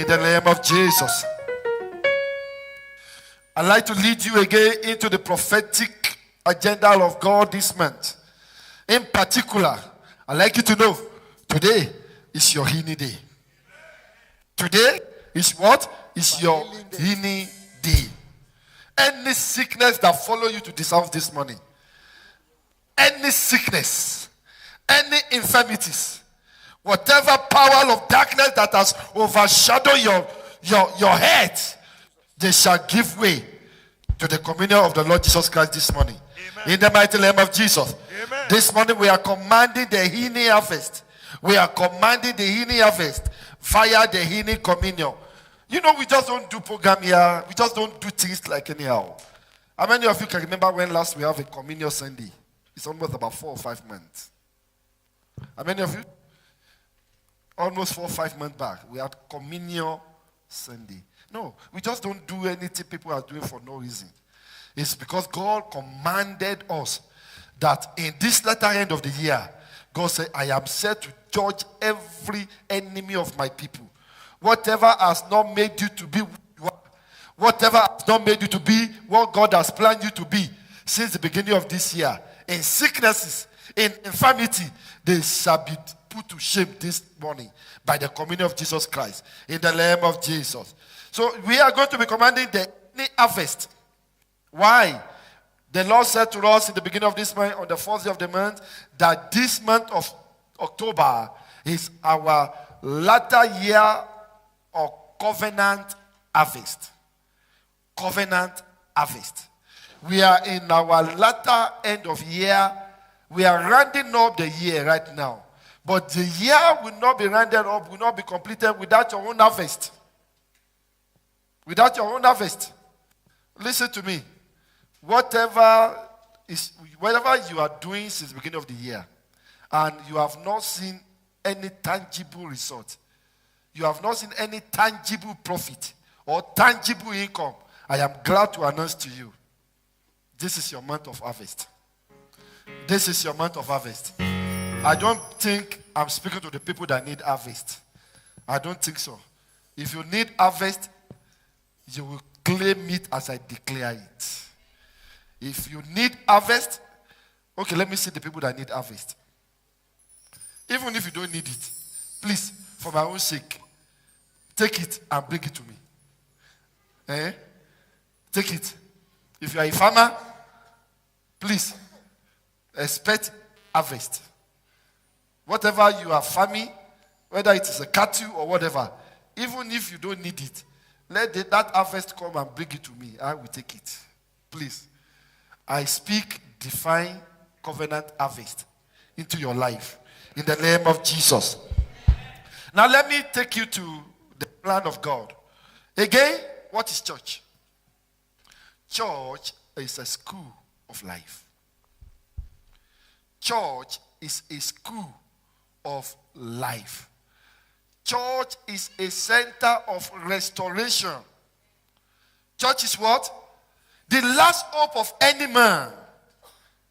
In the name of Jesus. I'd like to lead you again into the prophetic agenda of God this month. In particular, I'd like you to know, today is your healing day. Today is what? Is your healing day. Any sickness that follow you to this house this morning, any sickness, any infirmities, whatever power of darkness that has overshadowed your head, they shall give way to the communion of the Lord Jesus Christ this morning. Amen. In the mighty name of Jesus. Amen. This morning we are commanding the healing harvest. We are commanding the healing harvest via the healing communion. You know, we just don't do program here. We just don't do things like anyhow. How many of you can remember when last we have a communion Sunday? It's almost about 4 or 5 months. How many of you? Almost 4 or 5 months back, we had communion Sunday. No, we just don't do anything people are doing for no reason. It's because God commanded us that in this latter end of the year, God said, I am set to judge every enemy of my people. Whatever has not made you to be who you are, whatever has not made you to be what God has planned you to be since the beginning of this year, in sicknesses, in infirmity, they shall be put to shame this morning by the communion of Jesus Christ, in the name of Jesus. So we are going to be commanding the harvest. Why? The Lord said to us in the beginning of this month, on the 4th day of the month, that this month of October is our latter year of covenant harvest. Covenant harvest. We are in our latter end of year. We are rounding up the year right now. But the year will not be rounded up, will not be completed without your own harvest. Without your own harvest. Listen to me. Whatever you are doing since the beginning of the year, and you have not seen any tangible result, you have not seen any tangible profit or tangible income, I am glad to announce to you, this is your month of harvest. This is your month of harvest. I don't think I'm speaking to the people that need harvest. I don't think so. If you need harvest, you will claim it as I declare it. If you need harvest, okay, let me see the people that need harvest. Even if you don't need it, please, for my own sake, take it and bring it to me. Take it. If you are a farmer, please, expect harvest. Whatever you are farming, whether it is a cattle or whatever, even if you don't need it, let that harvest come and bring it to me. I will take it. Please. I speak divine covenant harvest into your life in the name of Jesus. Now let me take you to the plan of God. Again, what is church? Church is a school of life. Church is a school of life. Church is a center of restoration. Church is what? The last hope of any man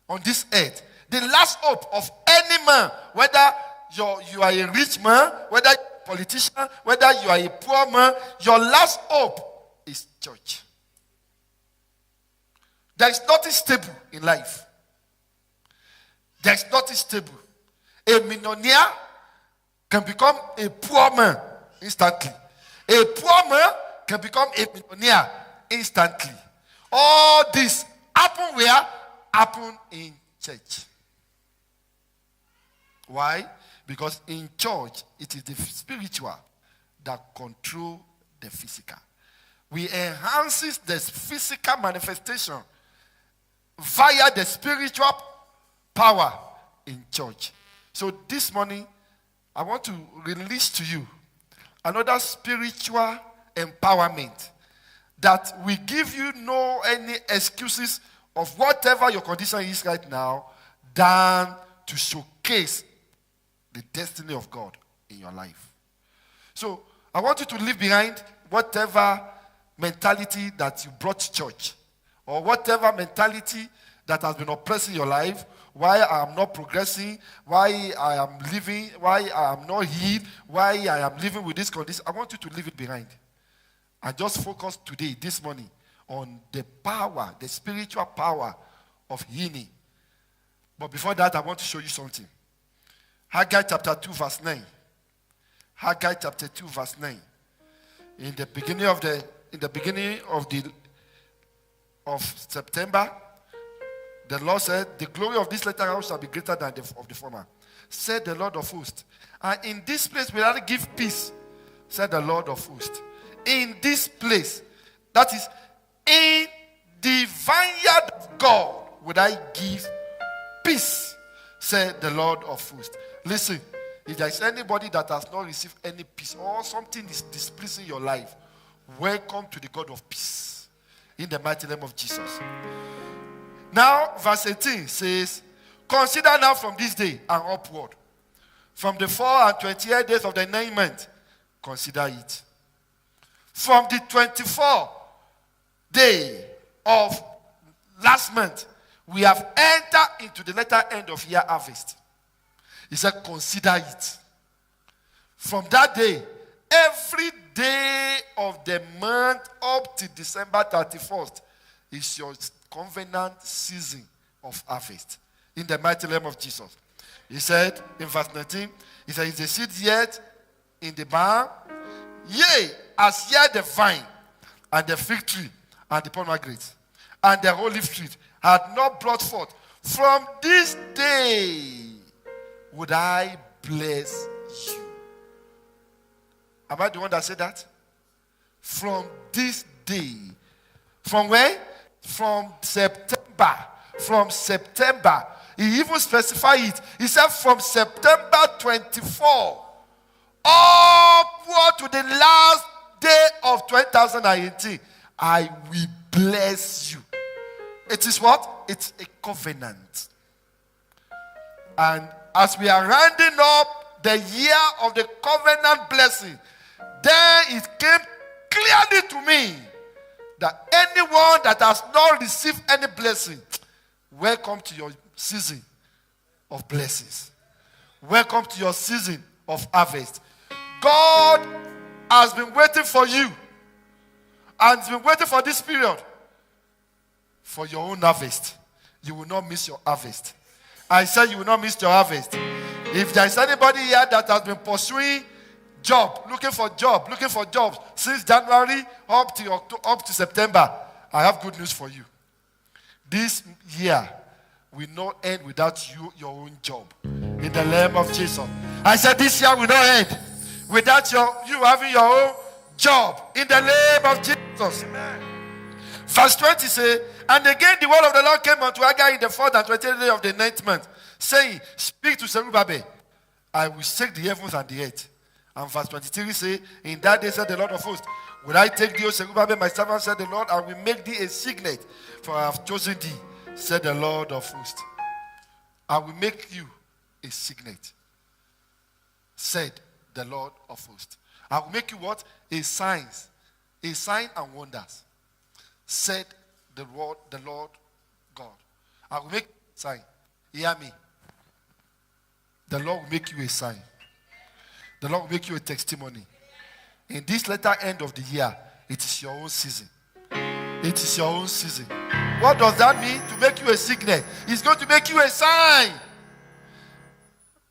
on this earth. The last hope of any man, whether you are a rich man, whether you're a politician, whether you are a poor man, your last hope is church. There is nothing stable in life. There is nothing stable. A millionaire can become a poor man instantly. A poor man can become a millionaire instantly. All this happen where? Happen in church. Why? Because in church, it is the spiritual that control the physical. We enhances the physical manifestation via the spiritual power in church. So this morning, I want to release to you another spiritual empowerment that will give you no any excuses of whatever your condition is right now than to showcase the destiny of God in your life. So I want you to leave behind whatever mentality that you brought to church or whatever mentality that has been oppressing your life, why I am not progressing, why I am living, why I am not healed, why I am living with this condition. I want you to leave it behind. And just focus today, this morning, on the power, the spiritual power of healing. But before that, I want to show you something. Haggai chapter 2, verse 9. Haggai chapter 2, verse 9. In the beginning of September, the Lord said, the glory of this latter house shall be greater than of the former, said the Lord of hosts. And in this place will I give peace, said the Lord of hosts. In this place, that is, in the vineyard of God, would I give peace, said the Lord of hosts. Listen, if there is anybody that has not received any peace or something is displeasing your life, welcome to the God of peace. In the mighty name of Jesus. Now, verse 18 says, consider now from this day and upward, from the 4 and 28 days of the 9th month, consider it. From the 24th day of last month, we have entered into the latter end of year harvest. He said, consider it. From that day, every day of the month up to December 31st is your covenant season of harvest. In the mighty name of Jesus. He said in verse 19, he said, is the seed yet in the barn? Yea, as yet the vine, and the fig tree, and the pomegranate, and the olive tree had not brought forth. From this day would I bless you. Am I the one that said that? From this day. From where? From September. From September. He even specified it. He said from September 24 upward to the last day of 2018, I will bless you. It is what? It's a covenant. And as we are rounding up the year of the covenant blessing, then it came clearly to me that anyone that has not received any blessing, welcome to your season of blessings. Welcome to your season of harvest. God has been waiting for you and has been waiting for this period for your own harvest. You will not miss your harvest. I said you will not miss your harvest. If there is anybody here that has been pursuing looking for jobs since January up to September, I have good news for you. This year will not end without your own job. In the name of Jesus. I said this year will not end without you having your own job. In the name of Jesus. Amen. Verse 20 says, and again the word of the Lord came unto Haggai in the 4th and 20th day of the 9th month, saying, speak to Zerubbabel, I will shake the heavens and the earth. And verse 23 says, in that day said the Lord of hosts, will I take thee, O Zerubbabel, my servant, said the Lord, I will make thee a signet, for I have chosen thee, said the Lord of hosts. I will make you a signet, said the Lord of hosts. I will make you what? A sign and wonders, said the Lord God. I will make a sign. Hear me. The Lord will make you a sign. The Lord will make you a testimony. In this latter end of the year, it is your own season. It is your own season. What does that mean? To make you a signet. It's going to make you a sign.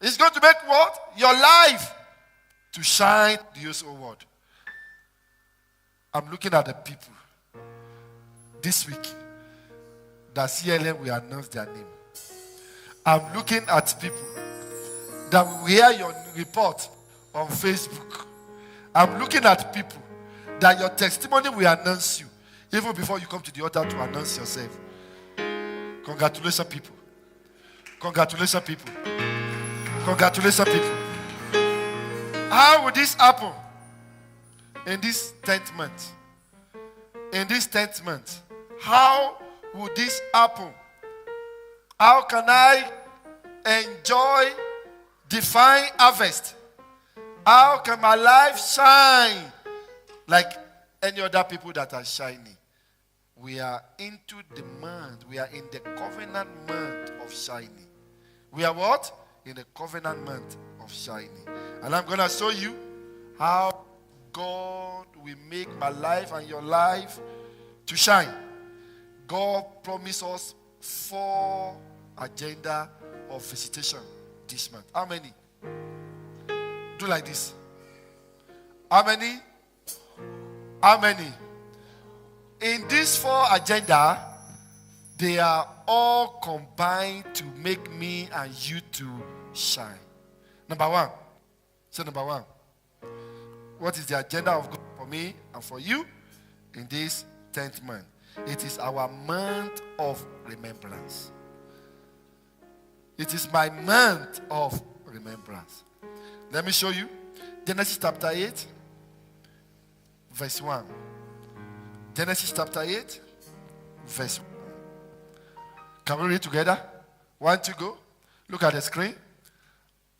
It's going to make what? Your life to shine the whole world. I'm looking at the people this week that CLM will announce their name. I'm looking at people that will hear your report on Facebook. I'm looking at people that your testimony will announce you even before you come to the altar to announce yourself. Congratulations, people. Congratulations, people. Congratulations, people. How will this happen? In this 10th month. In this 10th month. How will this happen? How can I enjoy divine harvest? How can my life shine like any other people that are shining? We are into the month. We are in the covenant month of shining. We are what? In the covenant month of shining. And I'm going to show you how God will make my life and your life to shine. God promised us 4 agenda of visitation this month. How many? Do like this. How many? How many? In these 4 agenda, they are all combined to make me and you to shine. Number 1. So number 1. What is the agenda of God for me and for you in this 10th month? It is our month of remembrance. It is my month of remembrance. Let me show you. Genesis chapter 8, verse 1. Genesis chapter 8, verse 1. Can we read together? 1, 2, go. Look at the screen.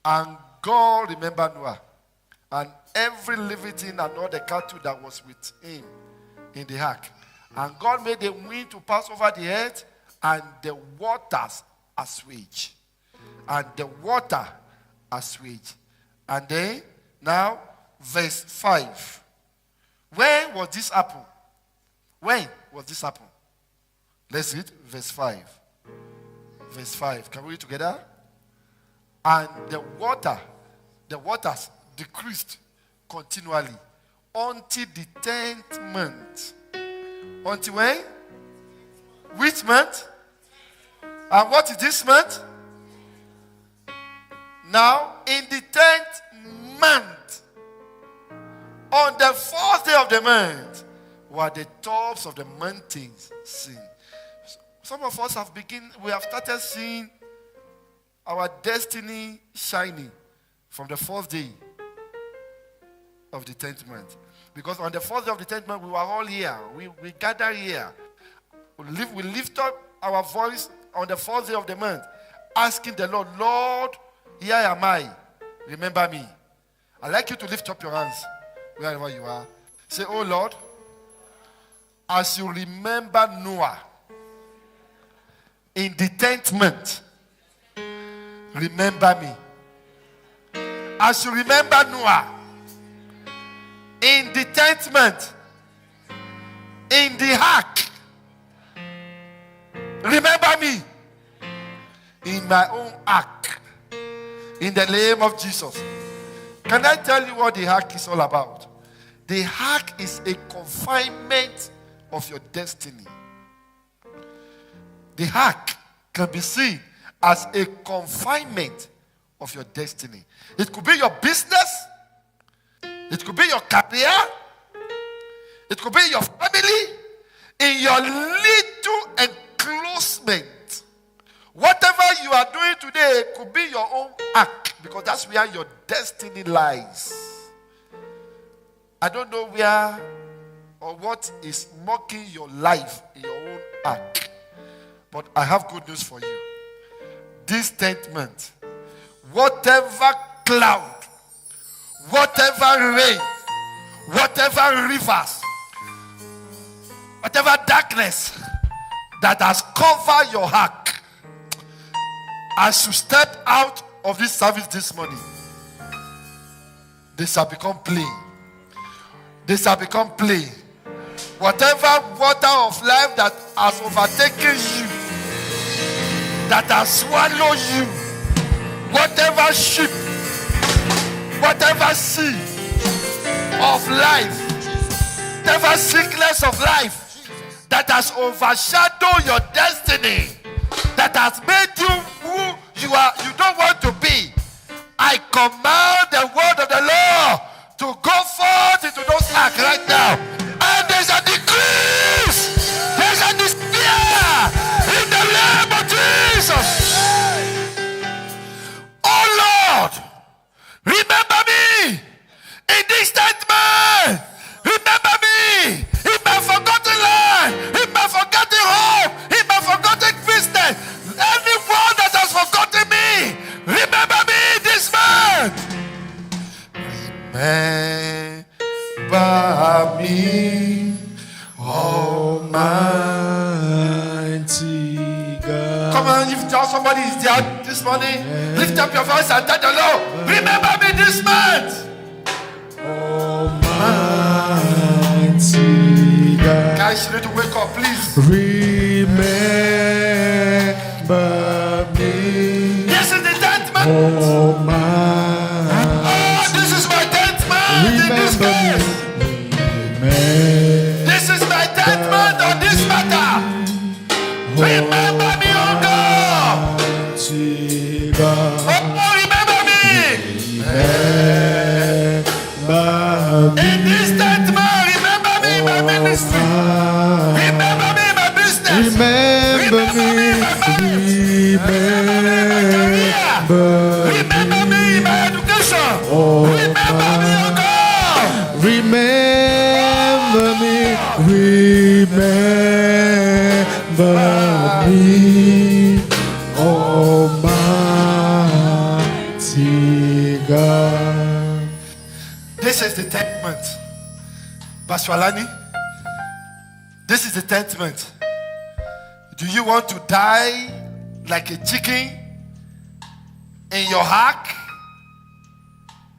And God remembered Noah and every living thing and all the cattle that was with him in the ark. And God made the wind to pass over the earth, and the waters assuaged. And the water assuaged. And then, now, verse 5. When was this happen? When was this happen? Let's read verse 5. Verse 5. Can we read together? And the waters decreased continually until the 10th month. Until when? Which month? And what is this month? Now, in the 10th month, on the 4th day of the month, were the tops of the mountains seen. Some of us we have started seeing our destiny shining from the 4th day of the 10th month. Because on the 4th day of the 10th month, we were all here. We gather here. We lift up our voice on the 4th day of the month, asking the Lord, Lord, here am I. Remember me. I'd like you to lift up your hands wherever you are. Say, oh Lord, as you remember Noah in the 10th month, remember me. As you remember Noah in the 10th month, in the ark, remember me in my own ark, in the name of Jesus. Can I tell you what the ark is all about? The ark is a confinement of your destiny. The ark can be seen as a confinement of your destiny. It could be your business. It could be your career. It could be your family. In your little enclosement. Whatever you are doing today could be your own ark, because that's where your destiny lies. I don't know where or what is mocking your life in your own ark. But I have good news for you. This 10th month, whatever cloud, whatever rain, whatever rivers, whatever darkness that has covered your ark, as you step out of this service this morning, they shall become plain. They shall become plain. Whatever water of life that has overtaken you, that has swallowed you, whatever ship, whatever sea of life, whatever sickness of life that has overshadowed your destiny, that has made you who you don't want to be, I command the word of the Lord to go forth into those acts right now. And there's a decrease, there's a despair in the name of Jesus. Oh Lord, remember me in this 10th month. Remember me in my forgotten land, in my forgotten home, in my forgotten business. Anyone that has forgotten me, remember me this month. Remember me, Almighty God. Come on, if somebody is there, this morning? Lift up your voice and tell the Lord, remember me this month. Almighty God. Guys, you need to wake up, please. Remember me. This is the 10th month. This is my 10th month in this case. This is my 10th month on this matter. Remember me, oh God. Oh, remember me. In this 10th month, remember me in my ministry. Remember me in my business. Remember me. Remember me in my education. Remember me, oh God. Remember me. Remember me. Almighty God. This is the 10th month. Pastor Alani, this is the 10th month. Do you want to die like a chicken in your hack?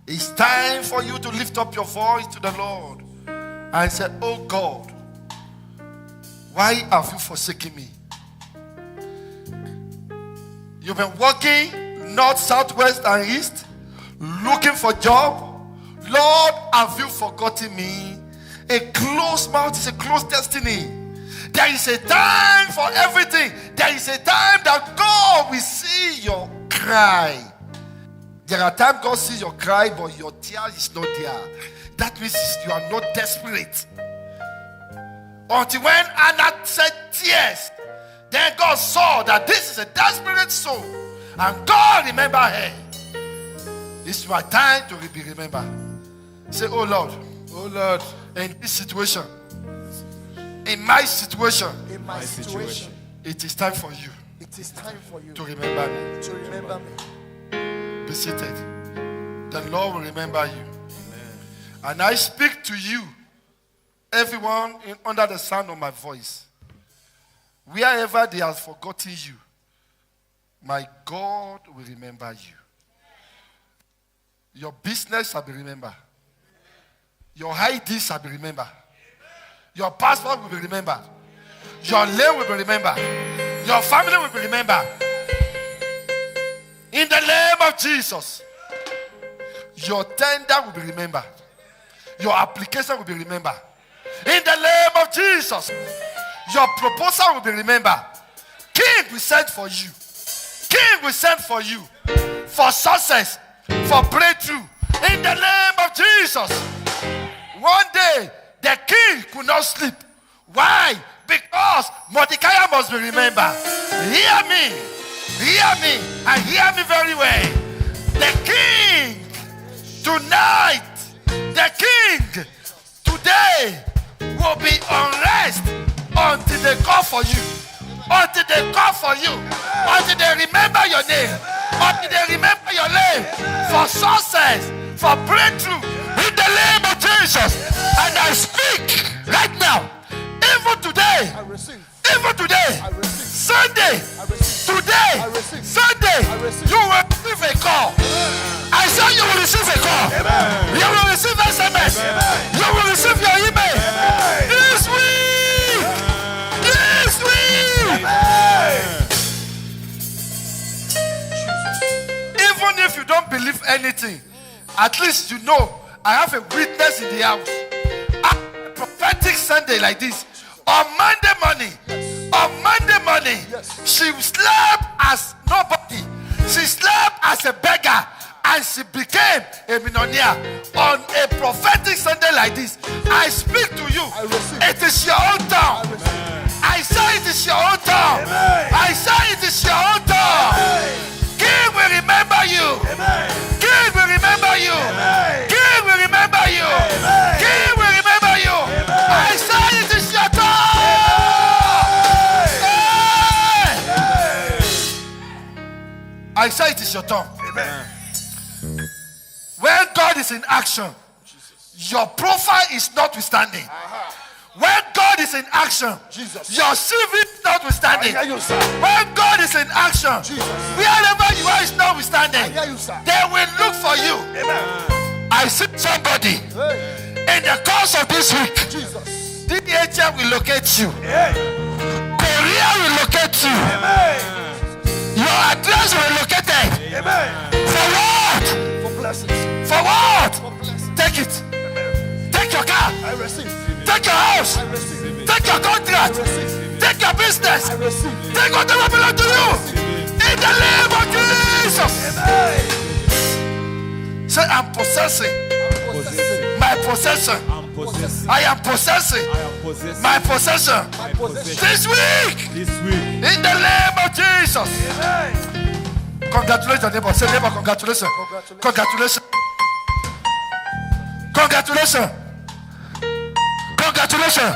It's time for you to lift up your voice to the Lord and say, oh God, why have you forsaken me? You've been walking north, south, west, and east, looking for job. Lord, have you forgotten me? A closed mouth is a closed destiny. There is a time for everything. There is a time that God will see your cry. There are times God sees your cry, but your tear is not there. That means you are not desperate. Until when Anna said tears, then God saw that this is a desperate soul. And God remembered her. It's my time to be remembered. Say, oh Lord, in this situation, in my situation, it is time for you. It is time for you to remember me. to remember me. Be seated. The Lord will remember you. Amen. And I speak to you, everyone under the sound of my voice. Wherever they have forgotten you, my God will remember you. Your business shall be remembered. Your ID shall be remembered. Your passport will be remembered. Your name will be remembered. Your family will be remembered. In the name of Jesus, your tender will be remembered. Your application will be remembered. In the name of Jesus, your proposal will be remembered. King will send for you. King will send for you. For success, for breakthrough. In the name of Jesus. One day, the king could not sleep. Why? Because Mordecai must be remembered. Hear me, and hear me very well. The king tonight, the king today will be unrest until they call for you. Until they call for you. Until they remember your name. Until they remember your name. For success, for breakthrough. In the name of Jesus. And I speak right now. Even today. Even today. Sunday. Today. Sunday. You will receive a call. I said you will receive a call. You will receive SMS. You will receive your email. This week. This week. Even if you don't believe anything, at least you know I have a witness in the house. A prophetic Sunday like this. On Monday morning, she slept as nobody. She slept as a beggar, and she became a millionaire. On a prophetic Sunday like this, I speak to you. It is your own turn. I say it is your own turn. I say it is your own turn. King will remember you. King will remember you. King will remember you. King will remember you. I say it is your turn. I say it is your turn. When God is in action, your profile is notwithstanding. When God is in action, Jesus. your CV is notwithstanding. I hear you, sir. When God is in action, Jesus. wherever you are is I notwithstanding. hear you, sir. They will look for you. Amen. I see somebody Hey. in the course of this week. Jesus. DHL will locate you. Hey. Korea will locate you. Amen. Your address will be located. Amen. For what? For blessings. For what? For blessings. Take it. Amen. Take your car. I receive. Take your house. I receive. Take your contract. I receive. Take your business. I receive. Take whatever belongs to you. In the name of Jesus. Amen. Say, I'm possessing Possessing. my possession. I'm possessing. I am possessing I am possessing. my possession My possession. this week. This week. In the name of Jesus. Amen. Congratulations, neighbor. Say, neighbor, congratulations. Congratulations. Congratulations. Congratulations. Congratulations.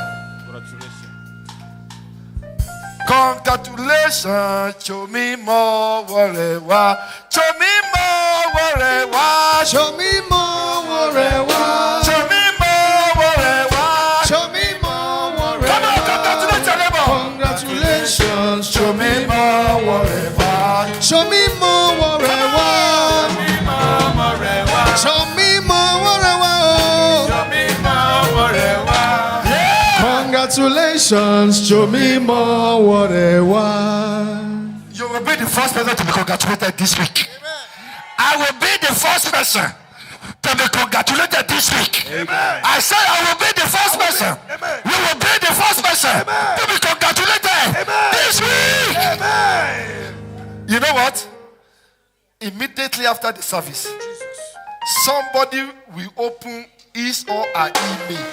Congratulations. Show me more whatever. Show me more whatever. Show me more whatever. Show me more whatever. Show me more whatever. Come on, congratulate your neighbor. Congratulations. Show me more whatever. Show me more whatever. Show me more whatever. Congratulations. Show me more whatever. You will be the first person to be congratulated this week. I will be the first person to be congratulated this week. I said I will be the first person. You will be the first person to be congratulated this week. You know what? Immediately after the service, somebody will open his or her email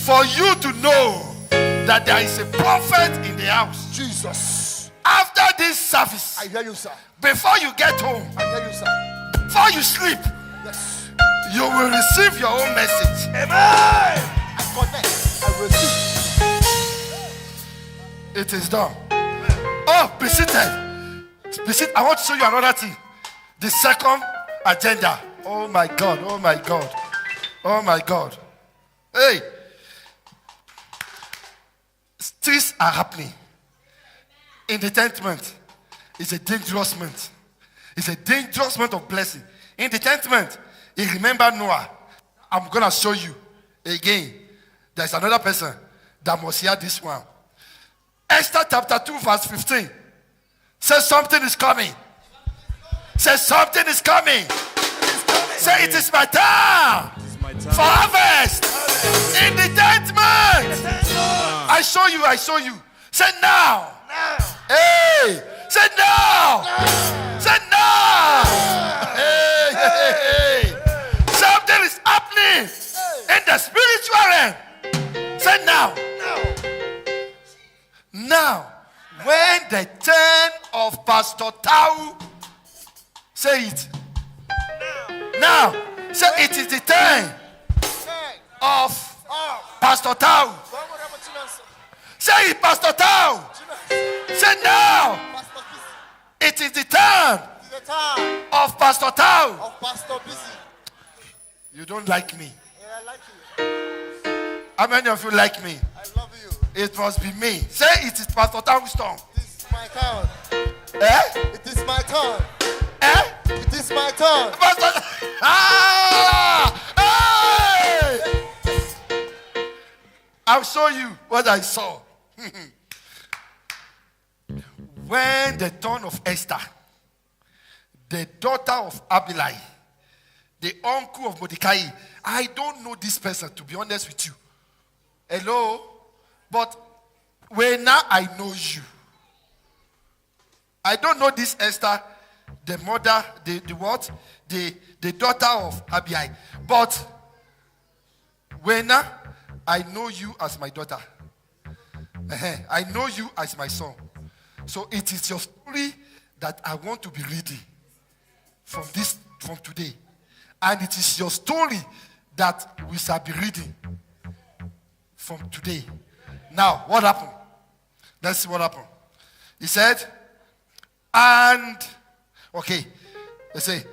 for you to know that there is a prophet in the house. Jesus. After this service, I hear you, sir. before you get home, I hear you, sir. before you sleep, Yes. you will receive your own message. Amen. I connect. I receive. It is done. Oh, be seated. Be seated. I want to show you another thing. The second agenda. Oh my God. Oh my God. Oh my God. Hey. Things are happening. In the 10th month, it's a dangerous month. It's a dangerous month of blessing. In the 10th month, you remember Noah. I'm going to show you again. There's another person that must hear this one. Esther chapter 2 verse 15 says something is coming. Says something is coming. Say it is my time. For harvest. In the 10th month. I show you. Say now. Hey. Say now. Say now. Hey. Something is happening in the spiritual realm. Say now. Now, when the turn of Pastor Tau, say it. Now, say it is the turn of Pastor Tau. Say it, Pastor Tau. Say now. It is the turn of Pastor Tau. You don't like me. How many of you like me? I love you. It must be me. Say it is Pastor Tau's turn. This is my turn. Eh? It is my turn. Eh? It is my turn. Pastor. Hey! I'll show you what I saw. When the turn of Esther, the daughter of Abilai, the uncle of Mordecai, I don't know this person, to be honest with you. Hello? But when now I know you. I don't know this Esther, the mother, the what? The daughter of Abiai. But when now I know you as my daughter. I know you as my son. So it is your story that I want to be reading from today. And it is your story that we shall be reading from today. Now, what happened? Let's see what happened. He said, and, okay, they say,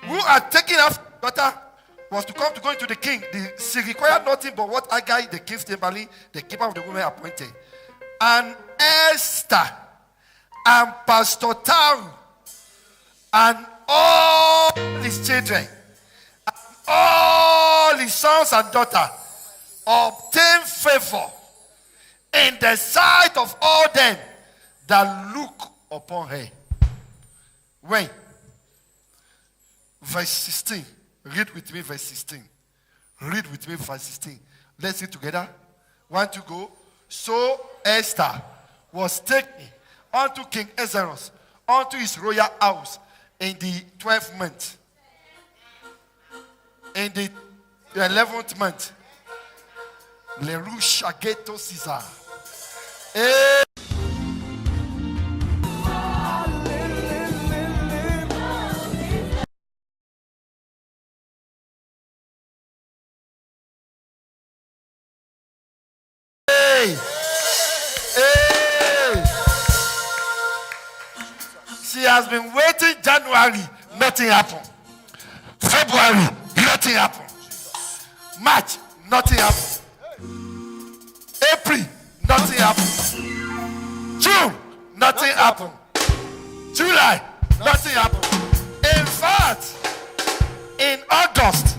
who are taking after daughter was to go into the king. She required nothing but what Haggai, the king's chamberlain, the keeper of the women, appointed. And Esther and Pastor Taru and all his children, and all his sons and daughters obtained favor in the sight of all them that look upon her. When? Verse 16. Read with me verse 16. Read with me verse 16. Let's read together. 1, 2, go. So Esther was taken unto King Ahasuerus, unto his royal house in the 12th month. In the 11th month. Leru Shageto Caesar. She has been waiting January, nothing happened. February, nothing happened. March, nothing happened. April, nothing happened. June, nothing happened. July, nothing happened. In fact, in August,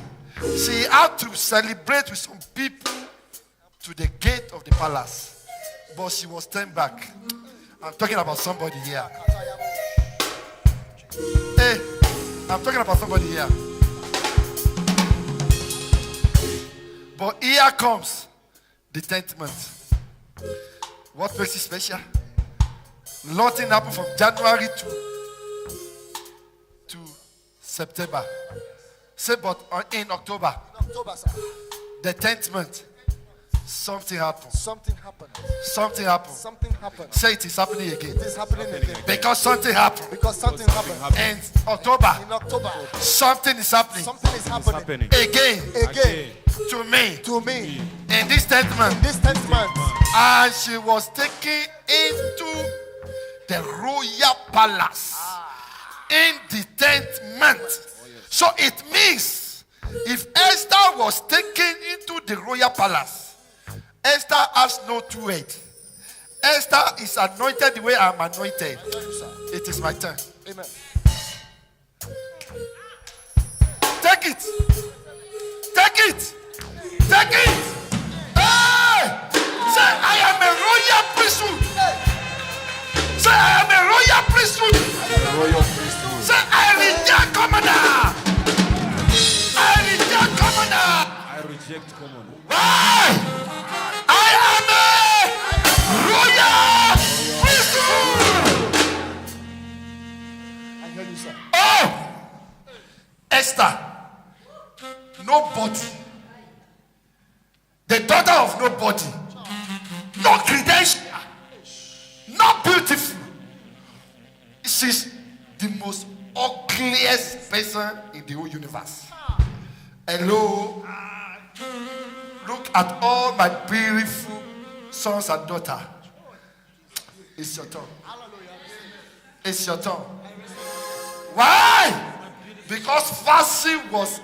she had to celebrate with some people to the gate of the palace. But she was turned back. I'm talking about somebody here. Hey, I'm talking about somebody here. But here comes the 10th month. What makes it special? Nothing happened from January to September. Say, but in October, the 10th month, something happened. Something happened. Something happened. Something happened. Say it is happening again. It is happening again. Because something happened. Because something happened. In October, In October, something is happening. something is happening. Again, Again, to me. to me, In this 10th month. this 10th month, And she was taken into the royal palace in the 10th month. So it means if Esther was taken into the royal palace, Esther has no two heads. Esther is anointed the way I'm anointed. It is my turn. amen. Take it. Take it. Take it. Hey! Say, I am a royal priesthood. Say, I am a royal priesthood. Say, I reject commoner. I reject commoner. I reject common. Why? I am a royal priesthood. I hear you, sir. Oh! Esther. Nobody. The daughter of nobody. No credential. Not beautiful. She's the most ugliest person in the whole universe. Hello. Look at all my beautiful sons and daughters. It's your turn. It's your turn. Why? Because Vasi was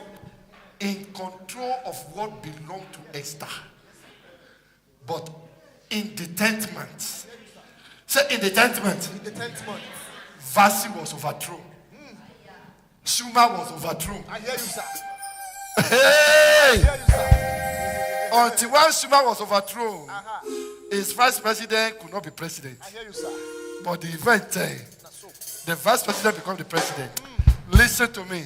in control of what belonged to Esther. But in the 10th month, say in the 10th month, In the 10th month, Vasi was overthrown. Shuma was overthrown. I hear you, sir. Hey! I hear you, sir. Until when Shuma was overthrown, his vice president could not be president. I hear you, sir. But the event, the vice president became the president. Listen to me.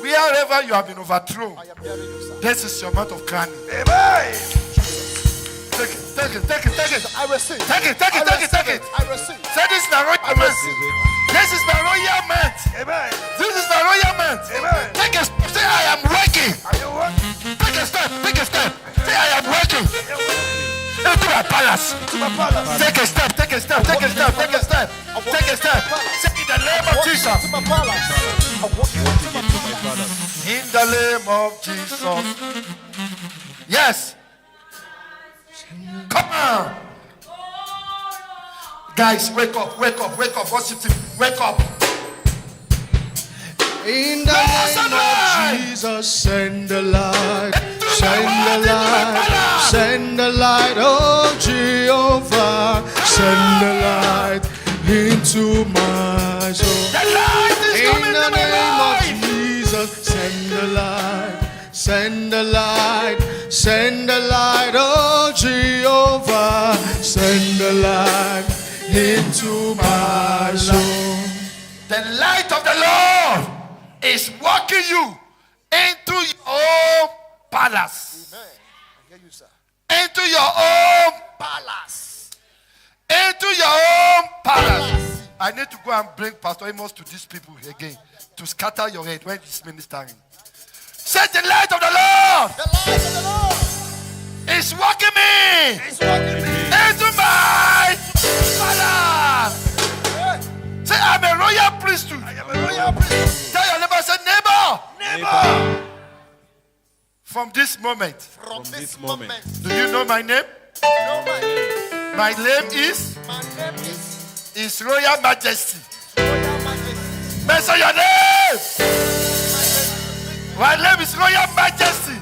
Wherever you have been overthrown, I am hearing you, sir. this is your month of crowning. Amen. Take it, take it, take it, take it. I receive. Take it, take it, take it, take it. I receive. Say this is my royal month. This is my royal month. Amen. This is my royal month. Amen. Take a step. Say I am working. Are you working? Take a step. Take a step. Say I am working. Into my palace. To my palace. Take a step. Take a step. Take a step. Take a step. Take a step. Say in the name of Jesus. To my palace. I walk into my palace. In the name of Jesus. Yes. Come on. Guys, wake up, wake up, wake up. Worship team, wake up. In the name of Jesus, send the light, send the light, send the light, oh Jehovah, send the light into my soul. The light is In coming the to my name life. of Jesus, send the light, send the light, send the light, oh Jehovah, send the light into my soul. The light of the Lord is walking you into your own palace. Amen. I hear you, sir. Into your own palace. Into your own palace. I need to go and bring Pastor Amos to these people again to scatter your head when he's ministering. Say the light of the Lord The light of the Lord is walking me is walking me. into my palace. Hey, Say I'm a royal priesthood. I am a royal priest. Tell your neighbor, say neighbor. Neighbor, From this moment, from this this moment, moment. do you know my name? know my name. My name is My name is His Royal Majesty. Royal Majesty. Mention your name. My name is Royal Majesty.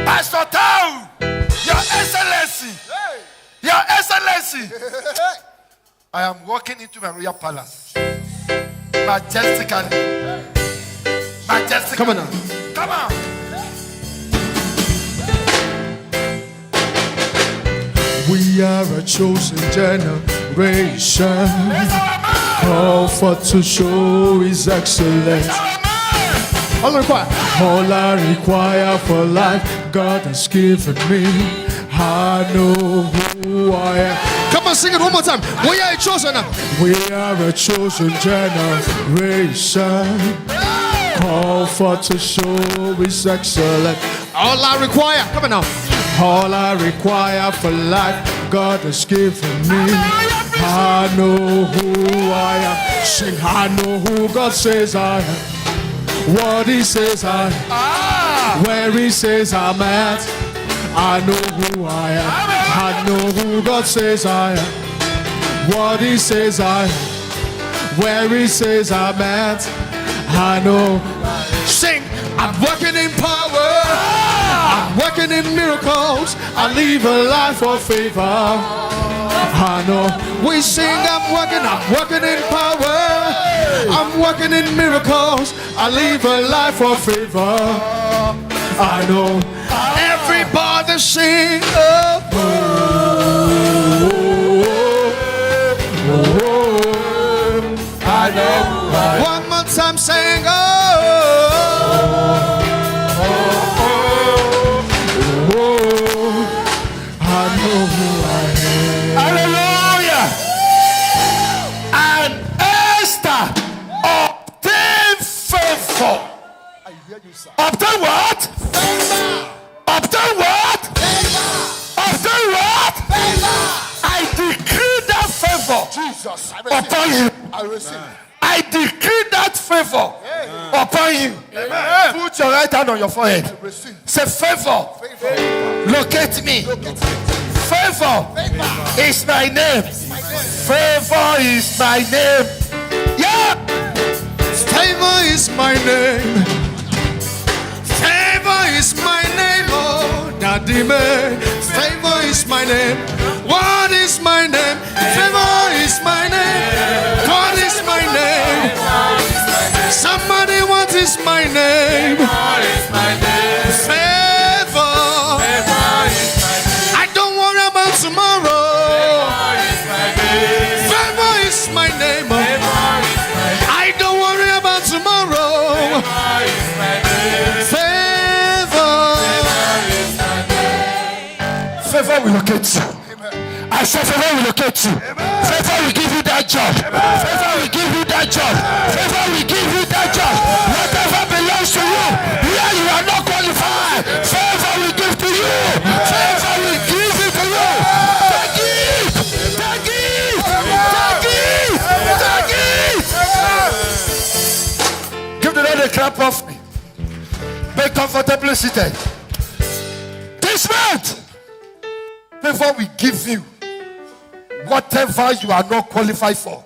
Pastor Tau, Your Excellency. Hey, Your Excellency. hey, I am walking into my royal palace. Majestically. Majestically. Come on now. Come on. We are a chosen generation, It's our man. called for to show His excellence. Our man. All I require for life, God has given me. I know who I am. Come on, sing it one more time. We are a chosen. We are a chosen generation, called for to show His excellence. All I require, come on now. All I require for life, God has given me. I know who I am. Sing, I know who God says I am. What He says I am. Where He says I'm at. I know who I am. I know who God says I am. What He says I am. Where He says I'm at. I know. Sing, I'm working in power. I'm working in miracles. I live a life of favor. I know. We sing, I'm working in power. I'm working in miracles. I live a life of favor. I know. Everybody sing. Oh, oh, oh, oh. I know. One more time, sing. I know who I am. Hallelujah. And Esther obtained favor. I hear you, sir. Obtain what? Favor, Obtain what? favor, Obtain what? favor. I decree that favor Jesus, I upon receive. you. I receive. I decree that favor upon you. Put your right hand on your forehead. Receive. Say favor. Favor. Locate me. Look at it. Favor Favor. is my name. My name. Favor is my name. Yeah. Favor is my name. Favor is my name. Oh, Daddy man. Favor is my name. What is my name? Favor is my name. God is my name. Somebody, what is my name? Favor. I don't worry about tomorrow. Favor is my name. I don't worry about tomorrow. Favor will locate you. I said favor will locate you. Favor will give you that job. Favor will give you that job. Favor will give you that job. Whatever belongs to you, where you are not qualified, favor will give to you. Favor will give it to you. Take it. Take it. Take it. Take it. Give the Lord a clap of me. Be comfortably seated. This month, favor will give you whatever you are not qualified for.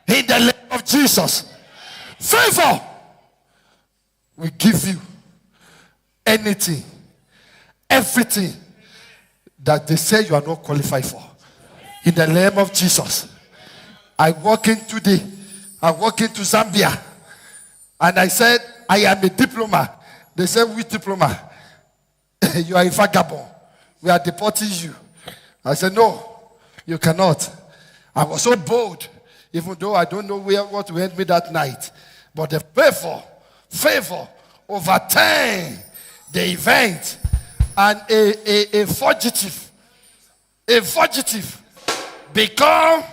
In the name of Jesus. Favor will give you anything, everything that they say you are not qualified for. In the name of Jesus. I walk in today. I walk into Zambia. And I said, I am a diploma. They said, which diploma? You are a vagabond. We are deporting you. I said, no, you cannot. I was so bold, even though I don't know what will end me that night. But the favor overturned the event. And a fugitive become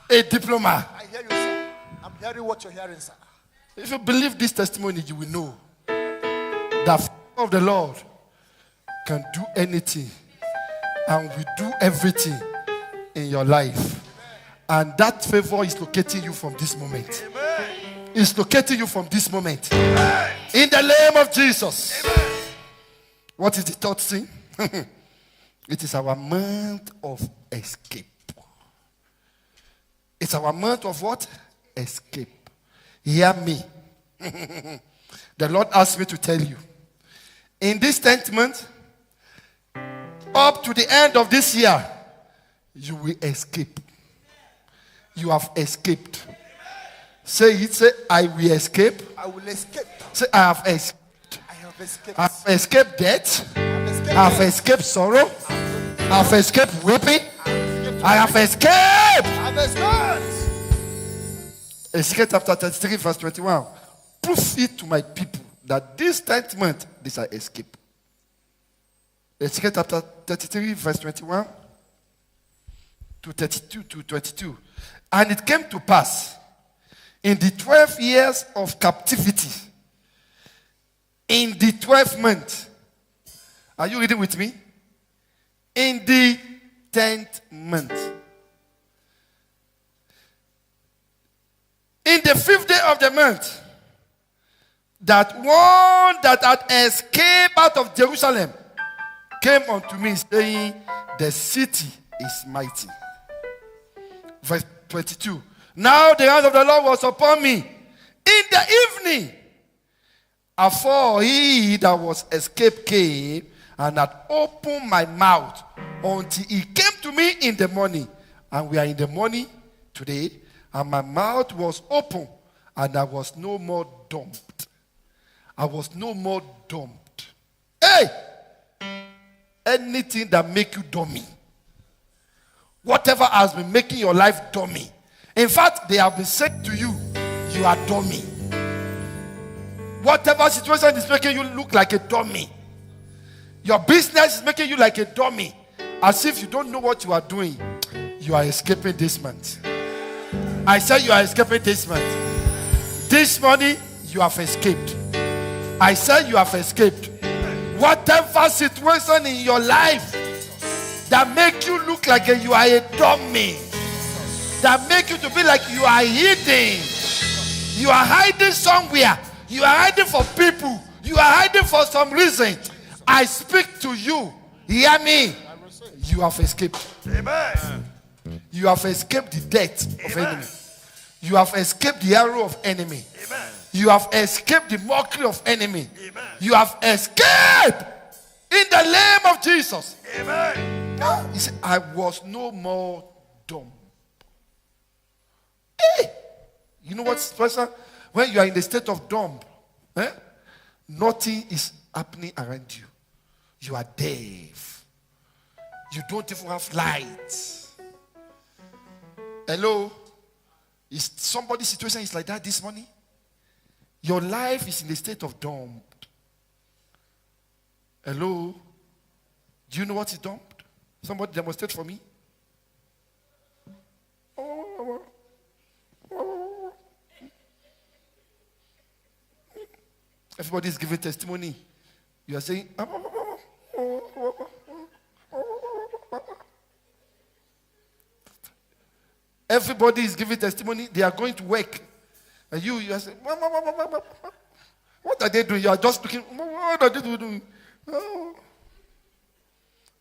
a diploma. I hear you, sir. I'm hearing what you're hearing, sir. If you believe this testimony, you will know that favor of the Lord can do anything and will do everything in your life. And that favor is locating you from this moment. It's locating you from this moment. In the name of Jesus. What is the third thing? It is our month of escape. It's our month of what? Escape. Hear me. The Lord asked me to tell you. In this 10th month, up to the end of this year, you will escape. You have escaped. Say it. Say, I will escape. I will escape. Say, I have escaped. I have escaped. I have escaped death. I have escaped. I have escaped sorrow. I have escaped weeping. I have escaped. I have escaped. Ezekiel chapter 33, verse 21. Prove it to my people that this 10th month, this I escape. Ezekiel chapter 33, verse 21 to 32 to 22. And it came to pass in the 12 years of captivity, in the 12th month. Are you reading with me? In the 10th month. In the 5th day of the month, that one that had escaped out of Jerusalem came unto me, saying, the city is mighty. Verse 22. Now the hand of the Lord was upon me in the evening, afore he that was escaped came and had opened my mouth until he came to me in the morning. And we are in the morning today. And my mouth was open, and I was no more dumped. I was no more dumped. Hey! Anything that make you dummy. Whatever has been making your life dummy. In fact, they have been saying to you, you are dummy. Whatever situation is making you look like a dummy. Your business is making you like a dummy. As if you don't know what you are doing. You are escaping this month. I said you are escaping this month. This morning, you have escaped. I said you have escaped. Whatever situation in your life that make you look like you are a dummy, that make you to be like you are hiding, you are hiding somewhere, you are hiding for people, you are hiding for some reason. I speak to you. Hear me. You have escaped. Amen. You have escaped the death of enemy. You have escaped the arrow of enemy. Amen. You have escaped the mockery of enemy. Amen. You have escaped in the name of Jesus. Amen. He said, I was no more dumb. Hey! You know what's special? When you are in the state of dumb, nothing is happening around you. You are deaf. You don't even have light. Hello? Is somebody's situation is like that this morning? Your life is in the state of dumb. Hello? Do you know what is dumb? Somebody demonstrate for me. Everybody is giving testimony. You are saying, everybody is giving testimony. They are going to work. And you are saying, what are they doing? You are just looking, what are they doing? Oh.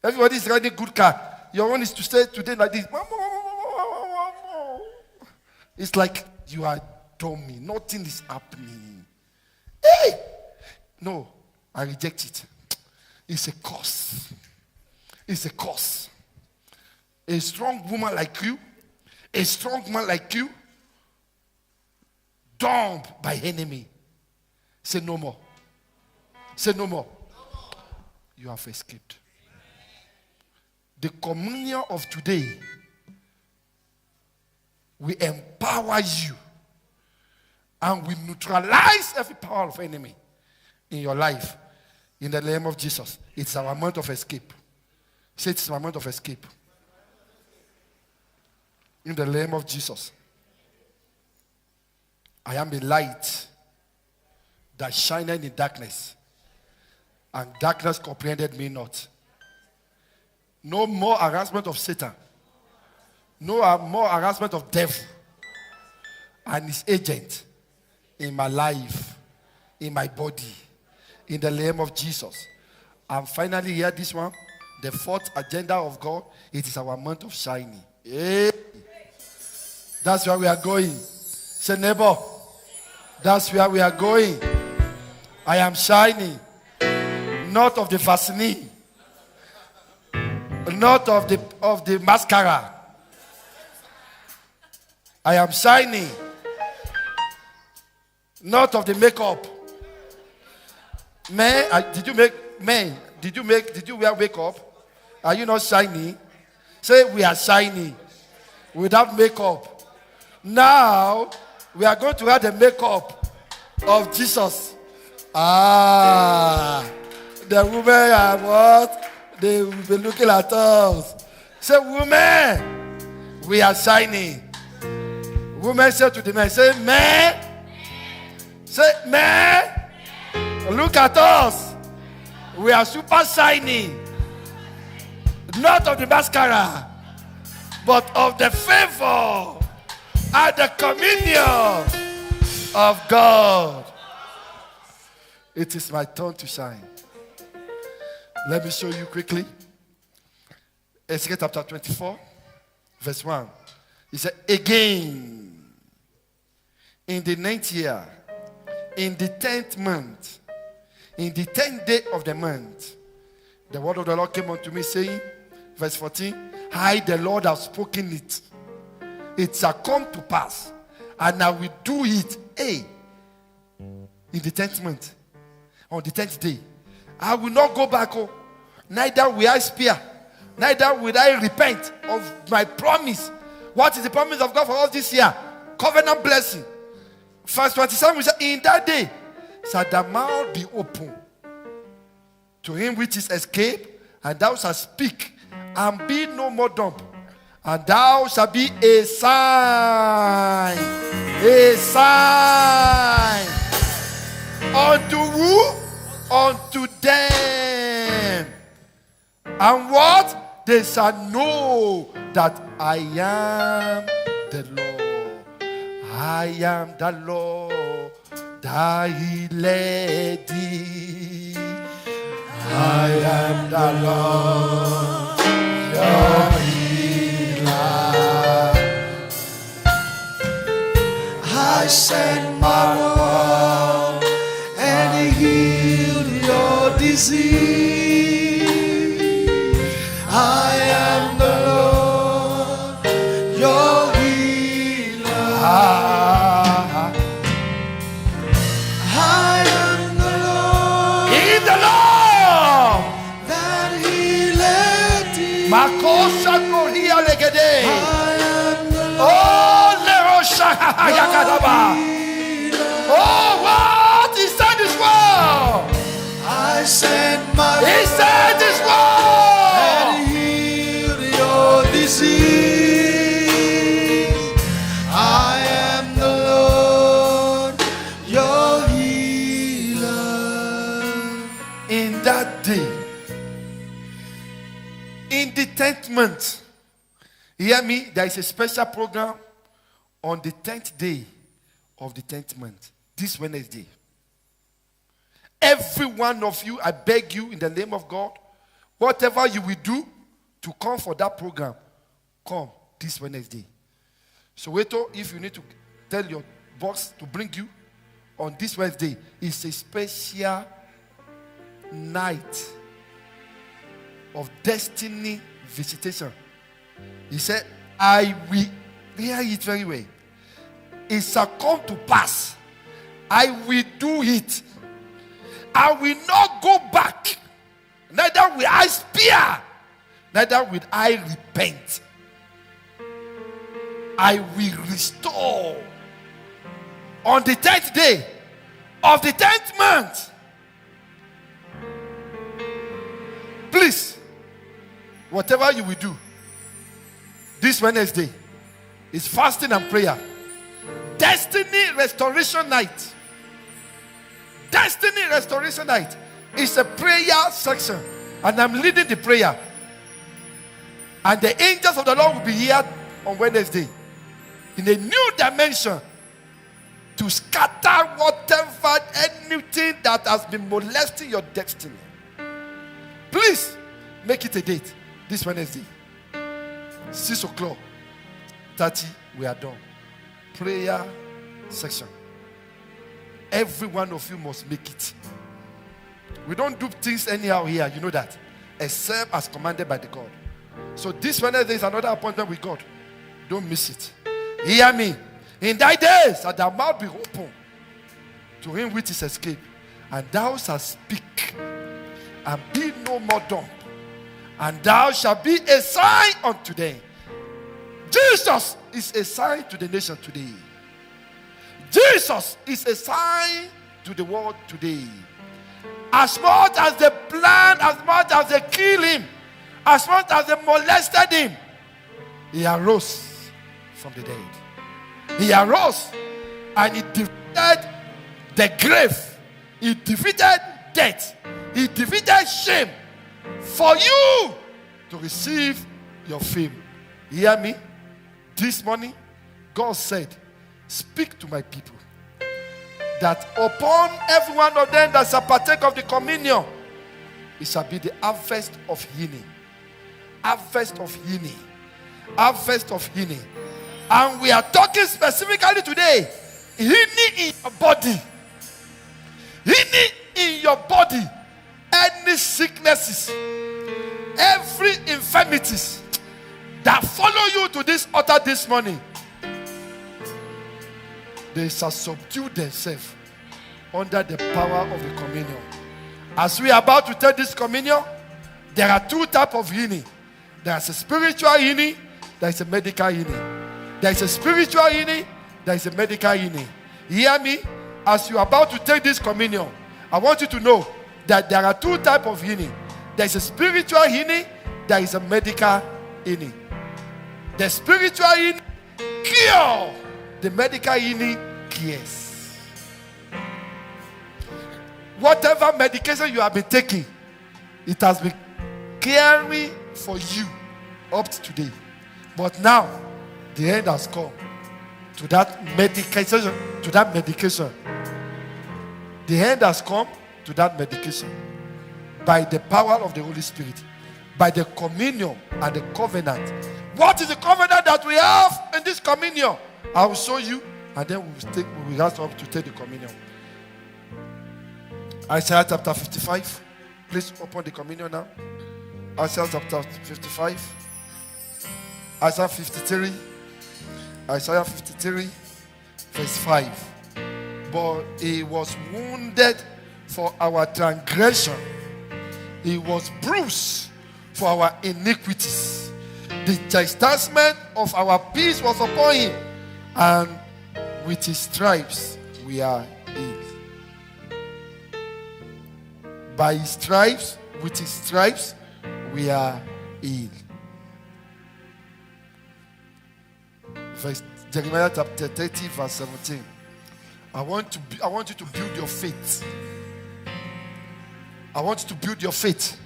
Everybody is riding a good car. Your one is to say today like this. It's like you are dummy. Nothing is happening. Hey! No, I reject it. It's a curse. It's a curse. A strong woman like you, a strong man like you, dumped by enemy. Say no more. Say no more. You have escaped. The communion of today will empower you and will neutralize every power of enemy in your life. In the name of Jesus. It's our month of escape. Say it's our month of escape. In the name of Jesus. I am a light that shineth in darkness, and darkness comprehended me not. No more harassment of Satan. No more harassment of devil and his agent in my life, in my body, in the name of Jesus. And finally, hear this one. The fourth agenda of God, it is our month of shining. Hey. That's where we are going. Say, neighbor, that's where we are going. I am shining. Not of the Vaseline. Not of the mascara. I am shining. Not of the makeup. Did you wear makeup? Are you not shiny? Say we are shiny without makeup. Now we are going to have the makeup of Jesus. The women are what? They will be looking at us. Say, women, we are shining. Women say to the men, say, man. Say, man. Look at us. We are super shiny. Not of the mascara, but of the favor and the communion of God. It is my turn to shine. Let me show you quickly. Ezekiel chapter 24, verse 1. He said, again, in the 9th year, in the 10th month, in the 10th day of the month, the word of the Lord came unto me, saying, verse 14, I, the Lord, have spoken it. It shall come to pass, and I will do it, in the 10th month, on the 10th day. I will not go back, neither will I spare, neither will I repent of my promise. What is the promise of God for us this year? Covenant blessing. Verse 27, we say, in that day shall the mouth be open to him which is escaped, and thou shalt speak, and be no more dumb. And thou shalt be a sign unto who? Unto them. And what? They shall know that I am the Lord. I am the Lord that he led thee. I am the Lord, your healer. I sent my word and he healed your disease. I am the Lord, your healer. I am the Lord. He's the Lord that healeth thee. Makosa koria legede. I am the Lord. Oh, Lero Shaka Yakadaba. Oh, what? He said this word. I sent my word. He said this word. And healed your disease. I am the Lord, your healer. In that day, in the 10th month, hear me, there is a special program on the 10th day of the 10th month, this Wednesday. Every one of you, I beg you in the name of God, whatever you will do to come for that program, come this Wednesday. So wait, if you need to tell your boss to bring you on this Wednesday, it's a special night of destiny visitation. He said, I will, hear it very well. It shall come to pass. I will do it. I will not go back. Neither will I spare. Neither will I repent. I will restore. On the 10th day of the 10th month. Please, whatever you will do this Wednesday is fasting and prayer. Destiny restoration night. Destiny restoration night is a prayer section, and I'm leading the prayer. And the angels of the Lord will be here on Wednesday in a new dimension to scatter whatever, anything that has been molesting your destiny. Please make it a date this Wednesday, 6:30. We are done. Prayer section. Every one of you must make it. We don't do things anyhow here, you know that, except as commanded by the God. So this Wednesday is another appointment with God. Don't miss it. Hear me. In thy days shall thy mouth be open to him which is escaped, and thou shalt speak and be no more dumb, and thou shalt be a sign unto them. Jesus is a sign to the nation today. Jesus is a sign to the world today. As much as they plan, as much as they kill him, as much as they molested him, he arose from the dead. He arose and he defeated the grave. He defeated death. He defeated shame for you to receive your fame. Hear me? This morning, God said, speak to my people that upon every one of them that shall partake of the communion, it shall be the harvest of healing. Harvest of healing. Harvest of healing. And we are talking specifically today, healing in your body. Healing in your body. Any sicknesses, every infirmities that follow you to this altar this morning, they shall subdue themselves under the power of the communion. As we are about to take this communion, there are two types of healing. There is a spiritual healing, there is a medical healing. There is a spiritual healing, there is a medical healing. Hear me? As you are about to take this communion, I want you to know that there are two types of healing. There is a spiritual healing, there is a medical healing. The spiritual healing cure. The medical healing cures. Whatever medication you have been taking, it has been caring for you up to today. But now, the end has come to that medication. The end has come to that medication by the power of the Holy Spirit, by the communion and the covenant. What is the covenant that we have in this communion? I will show you, and then we will ask up to take the communion. Isaiah chapter 55. Please open the communion now. Isaiah chapter 55. Isaiah 53. Isaiah 53, verse 5. But he was wounded for our transgression. He was bruised for our iniquities. The chastisement of our peace was upon him, and with his stripes we are healed. By his stripes, with his stripes, we are healed. Jeremiah chapter 30, verse 17. I want you to build your faith. I want you to build your faith.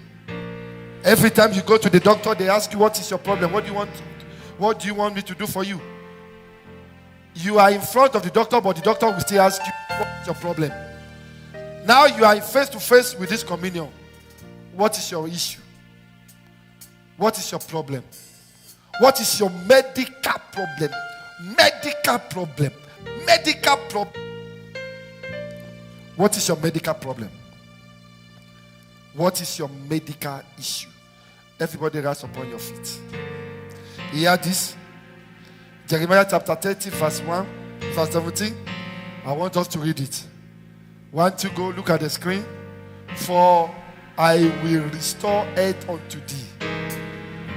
Every time you go to the doctor, they ask you, what is your problem? What do you want me to do for you? You are in front of the doctor, but the doctor will still ask you, what's your problem? Now you are face to face with this communion. What is your issue? What is your problem? What is your medical problem? Medical problem. Medical problem. What is your medical problem? What is your medical issue? Everybody rise upon your feet. You hear this? Jeremiah chapter 30, verse 1, verse 17. I want us to read it. 1, 2, go. Look at the screen. For I will restore earth unto thee,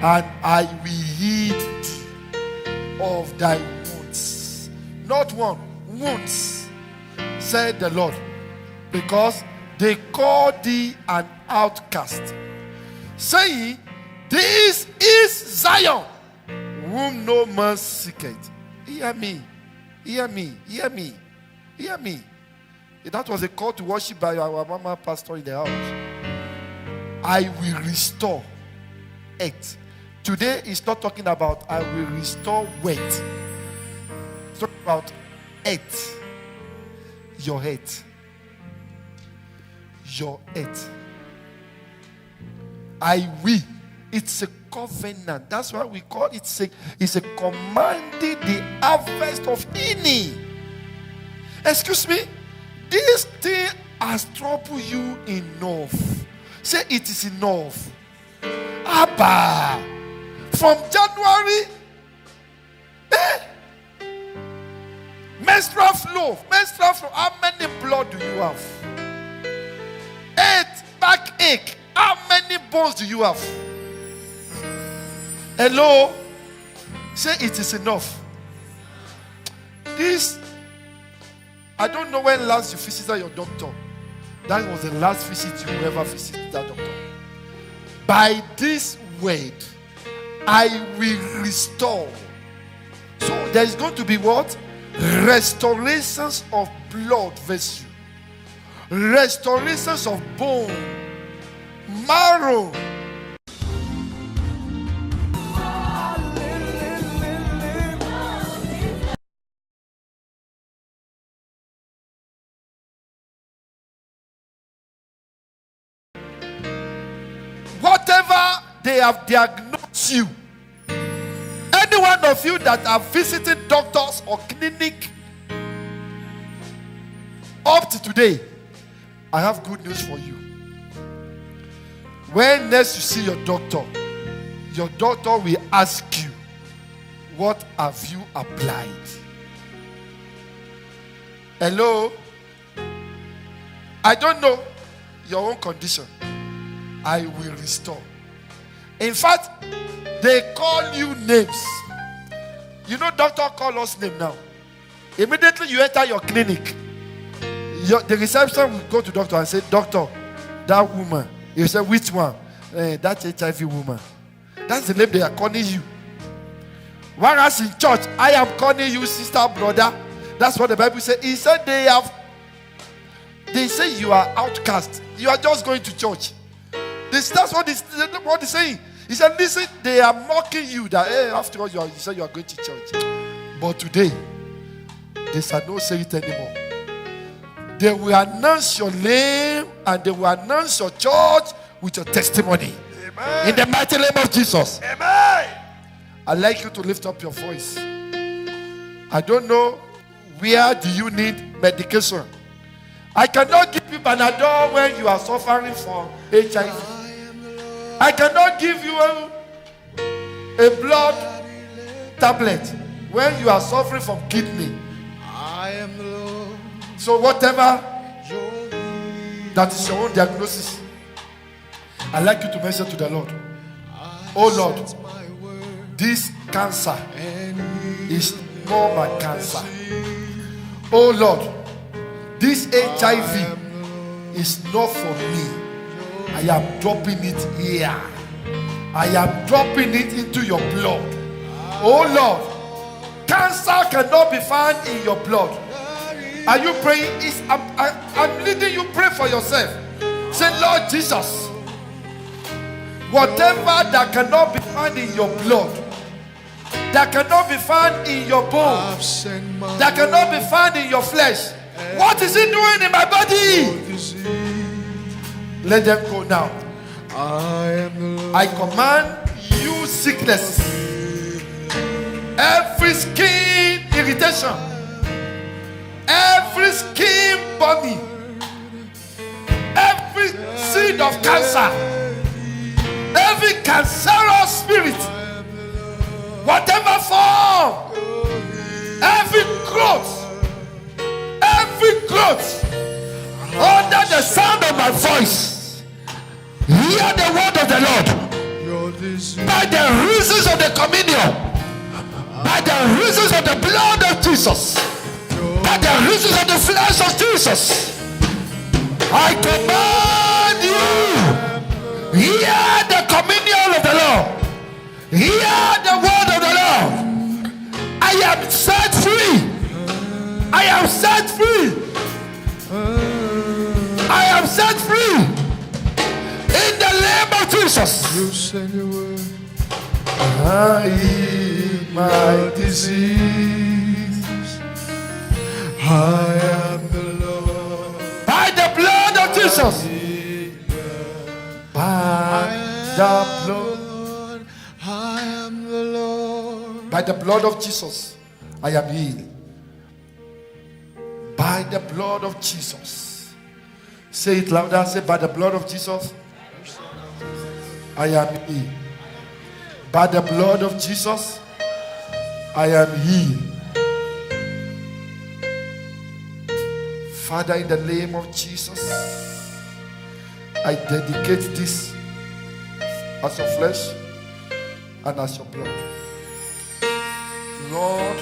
and I will heal thee of thy wounds. Not one, wounds, said the Lord, because they call thee an outcast, saying, this is Zion, whom no man seeketh. Hear me, hear me, hear me, hear me. That was a call to worship by our mama pastor in the house. I will restore earth. Today is not talking about I will restore weight. It's talking about earth. Your head. Your head. I will. It's a covenant. That's why we call it. It's a commanding the harvest of healing. Excuse me. This thing has troubled you enough. Say it is enough. Abba. From January. Menstrual flow. Menstrual flow. How many blood do you have? 8 backache. How many bones do you have? Hello? Say it is enough. This, I don't know when last you visited your doctor. That was the last visit you ever visited that doctor. By this word, I will restore. So there is going to be what? Restorations of blood vessel. Restorations of bone. Marrow. Whatever they have diagnosed you, any one of you that are visiting doctors or clinic up to today, I have good news for you. When next you see your doctor will ask you, what have you applied? Hello? I don't know your own condition. I will restore. In fact, they call you names. You know, doctor call us name now. Immediately you enter your clinic, the reception will go to doctor and say, doctor, that woman. You say, which one? That HIV woman. That's the name they are calling you. Whereas in church, I am calling you sister, brother. That's what the Bible says. He said they say you are outcast. You are just going to church. That's what he's saying. He said, listen, they are mocking you that, hey, after all, you said you are going to church. But today, they shall not say it anymore. They will announce your name and they will announce your church with your testimony. Amen. In the mighty name of Jesus. Amen. I'd like you to lift up your voice. I don't know where do you need medication. I cannot give you Panadol when you are suffering from HIV. I cannot give you a blood tablet when you are suffering from kidney. I am the Lord. So whatever that is your own diagnosis, I'd like you to mention to the Lord, oh Lord, this cancer is normal cancer. Oh Lord, this HIV is not for me. I am dropping it here. I am dropping it into your blood. Oh Lord, cancer cannot be found in your blood. Are you praying? I'm leading you, pray for yourself. Say, Lord Jesus, whatever that cannot be found in your blood, that cannot be found in your bones, that cannot be found in your flesh, what is it doing in my body? Let them go now. I command you sickness, every skin irritation, every skin burning, every every seed of cancer, every cancerous spirit, whatever form, every growth under the sound of my voice, hear the word of the Lord. By the reasons of the communion, by the reasons of the blood of Jesus, by the reasons of the flesh of Jesus, I command you, hear the communion of the Lord, hear the word of the Lord. I am set free. I am set free. I am set free. In the name of Jesus. You send your word. I heal my disease. I am the Lord. By the blood of Jesus. By the blood. I am the Lord. By the blood of Jesus, I am healed. By the blood of Jesus. Say it louder. Say, by the blood of Jesus, I am healed. By the blood of Jesus, I am healed. Father, in the name of Jesus, I dedicate this as your flesh and as your blood. Lord,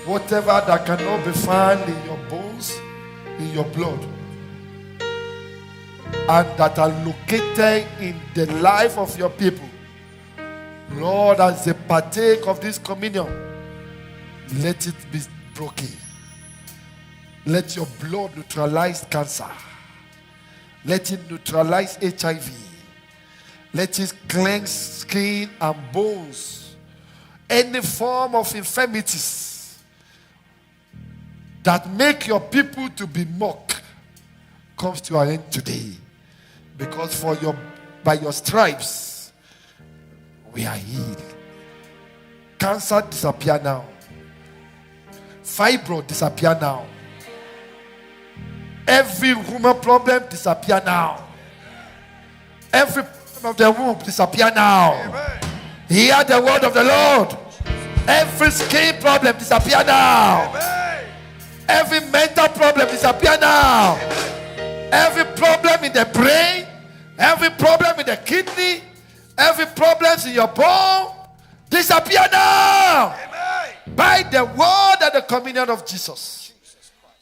whatever that cannot be found in your bones, in your blood, and that are located in the life of your people, Lord, as they partake of this communion, let it be broken. Let your blood neutralize cancer. Let it neutralize HIV. Let it cleanse skin and bones. Any form of infirmities that make your people to be mocked comes to an end today. Because by your stripes, we are healed. Cancer disappear now. Fibroid disappear now. Every woman problem disappear now. Every problem of the womb disappear now. Amen. Hear the word of the Lord. Every skin problem disappear now. Amen. Every mental problem disappear now. Every problem in the brain, every problem in the kidney, every problem in your bone disappear now. Amen. By the word and the communion of Jesus.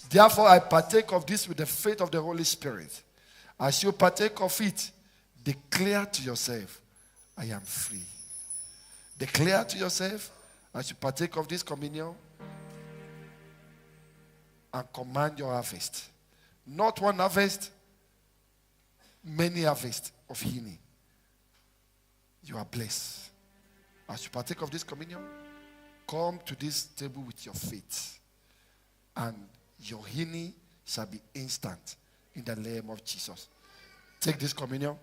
Therefore, I partake of this with the faith of the Holy Spirit. As you partake of it, declare to yourself, I am free. Declare to yourself, as you partake of this communion, and command your harvest. Not one harvest, many harvests of healing. You are blessed. As you partake of this communion, come to this table with your faith, and your healing shall be instant in the name of Jesus. Take this communion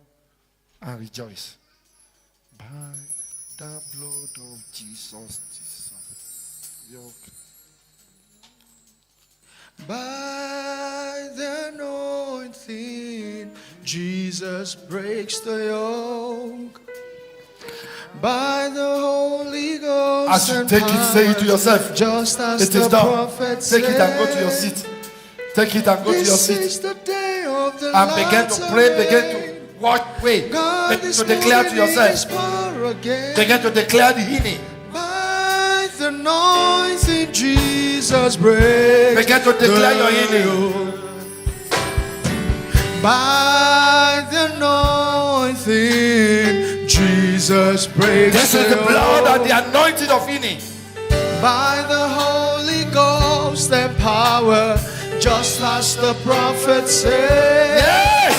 and rejoice. By the blood of Jesus. Yoke. By the anointing, Jesus breaks the yoke. By the Holy Ghost, As you take it, say it to yourself. Just as It is the done. prophet Take it and go to your said, seat. Take it and go to your This seat. is the day of the And begin to latter pray, rain. begin to walk, wait. God Begin is to declare to moving in His yourself. power again. Begin to declare the healing. By the anointing, Jesus breaks. Begin to declare your healing. yoke. By the anointing, Jesus breaks. This is the yoke. blood and the anointing of healing. By the Holy Ghost and power, just as the prophet said. Yes!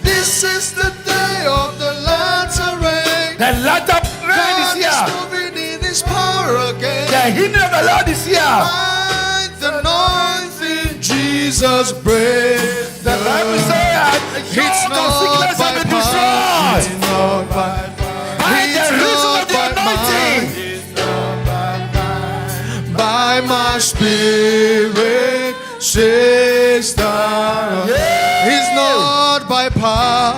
This is the day of the latter rain. The latter rain is God here. is moving in His power again. The healing of the Lord is here. By the anointing, Jesus breaks. The Bible says, It's yoke of not sickness by will be power, destroyed. it's not by By the it's reason not of the by anointing. might, by my spirit, says the Yeah. It's not by power. power.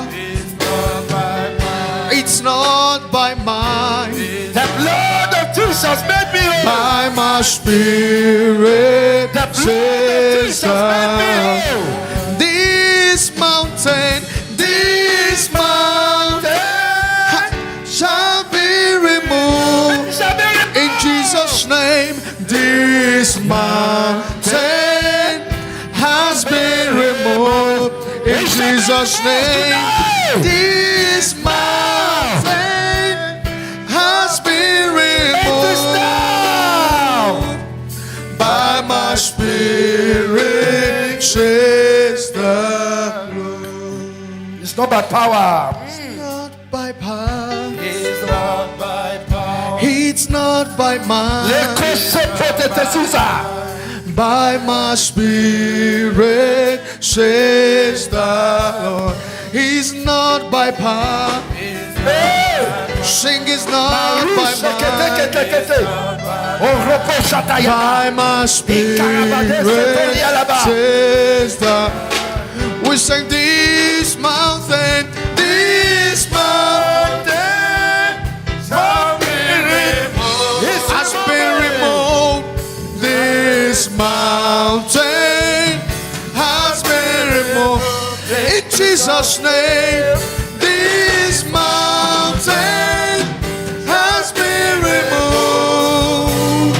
It's not by might. The blood of Jesus made me whole. By my spirit, The blood of says Jesus made me the whole. Lord. This mountain shall be removed. In Jesus' name, this mountain has been removed. In Jesus' name, this mountain has been removed. By my spirit, says the Lord. It's not by power. Not by power, It's not by power. it's not by might. By my spirit, says the Lord. He's not by power. Sing is not by might. By my spirit, says the. We sing this mountain has been removed. This mountain has been removed. In Jesus' name, this mountain has been removed.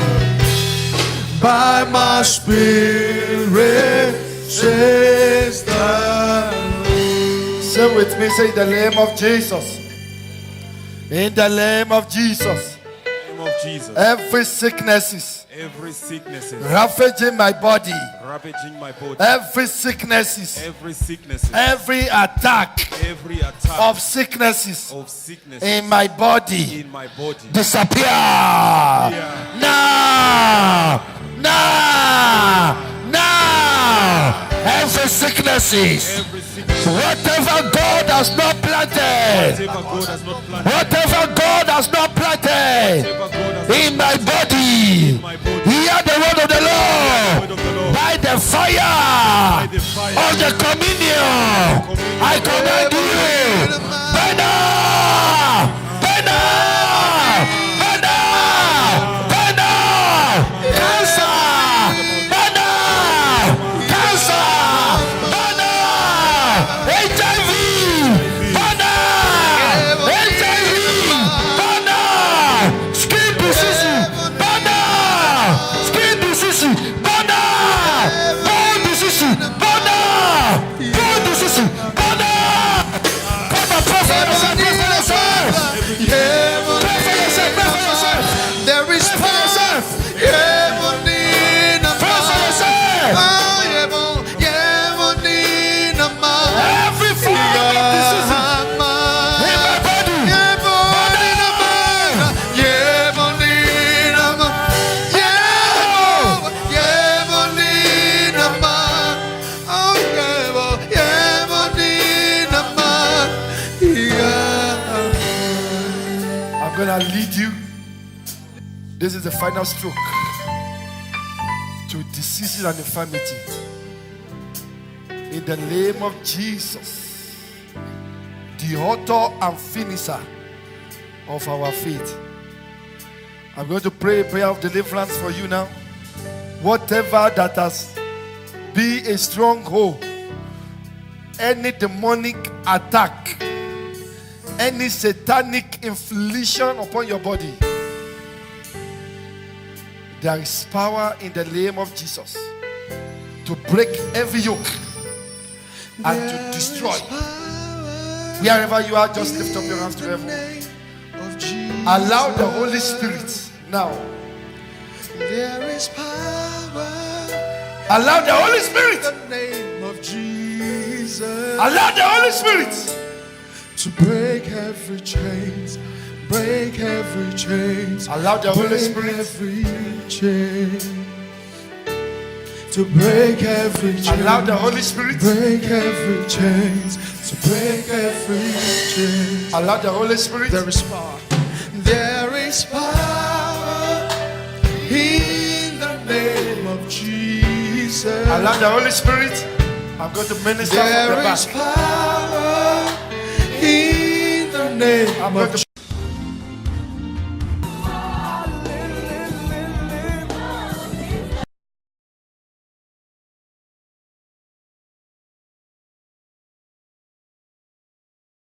By my spirit, says the Lord. Say with me, say in the name of Jesus. In the name of Jesus. name of Jesus. Every sicknesses Every sickness ravaging my body. ravaging my body. Every sicknesses. Every sickness. Every attack Every attack of sicknesses of sickness in my body. in my body. Disappear now. Every sicknesses, Every sickness. whatever God has not planted, Whatever God has not planted. whatever God has not planted Whatever God has not in my body, my body. hear the word of the Word Lord. of the Lord. By the fire By the fire of the communion, I command you, by now, by now, by now, by now, cancer, by now, cancer, by now, HIV, by now, HIV, by now, skin disease, by now, skin disease, by now, bone disease, by now, bone disease, by now. Come on, pray for yourself, pray for yourself. Pray for yourself, pray for yourself. There is power. Every form of disease in my body. I'm gonna lead you. This is the final stroke to diseases and infirmity. In the name of Jesus, the author and finisher of our faith. I'm going to pray a prayer of deliverance for you now. Whatever that has been a stronghold, any demonic attack, any satanic infliction upon your body, there is power in the name of Jesus to break every yoke and to destroy. Wherever you are, just lift up your hands to heaven. Allow the Holy Spirit now. There is power Allow the Holy Spirit. in the name of Jesus Allow the Holy Spirit to break every chains, break every chains. Allow the Holy Break Spirit every chain. To break every chain. Allow the Holy Spirit. Break every chains. To break every chain. Allow the Holy Spirit. There is power. There is power in the name of Jesus. Allow the Holy Spirit. I'm going to minister from the There is back. power In the name I'm going of to